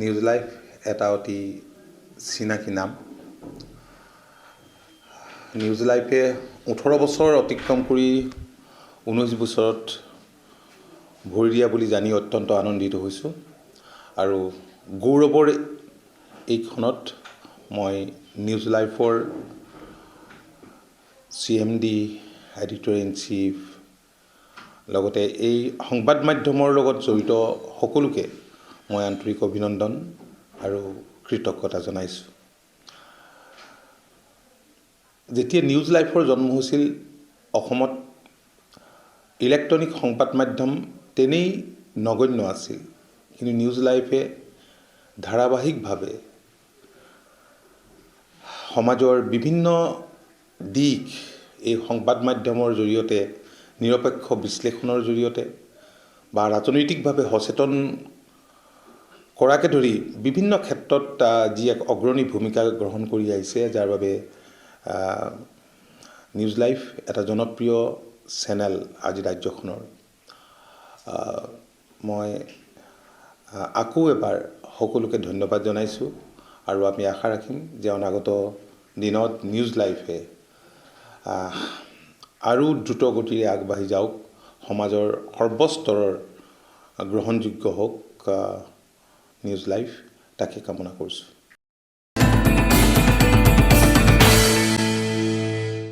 News live এটা অতি চিনাকি নাম। নিউজ লাইভে 18 বছৰ অতিক্ৰম কৰি 19 বছৰত ভৰি দিয়া বুলি জানি অত্যন্ত আনন্দিত হৈছোঁ আৰু গৌৰৱৰ এইখনত মই নিউজ লাইভৰ CMD, এডিটৰ ইন চিফ, লগতে এই সংবাদ মাধ্যমৰ লগত জড়িত সকলোকে মই আন্তৰিক অভিনন্দন আৰু কৃতজ্ঞতা জনাইছোঁ। যেতিয়া নিউজ লাইভৰ জন্ম হৈছিল অসমত ইলেক্ট্ৰনিক সংবাদ মাধ্যম তেনেই নগণ্য আছিল, কিন্তু নিউজ লাইভে ধাৰাবাহিকভাৱে সমাজৰ বিভিন্ন দিশ এই সংবাদ মাধ্যমৰ জৰিয়তে নিৰপেক্ষ বিশ্লেষণৰ জৰিয়তে বা ৰাজনৈতিকভাৱে সচেতন কৰাকে ধৰি বিভিন্ন ক্ষেত্ৰত যি এক অগ্ৰণী ভূমিকা গ্ৰহণ কৰি আহিছে, যাৰ বাবে নিউজ লাইভ এটা জনপ্ৰিয় চেনেল আজি ৰাজ্যখনৰ। মই আকৌ এবাৰ সকলোকে ধন্যবাদ জনাইছোঁ আৰু আমি আশা ৰাখিম যে অনাগত দিনত নিউজ লাইভে আৰু দ্ৰুত গতিৰে আগবাঢ়ি যাওক, সমাজৰ সৰ্বস্তৰৰ গ্ৰহণযোগ্য হওক নিউজ লাইভ, তাকে কামনা কৰিছোঁ।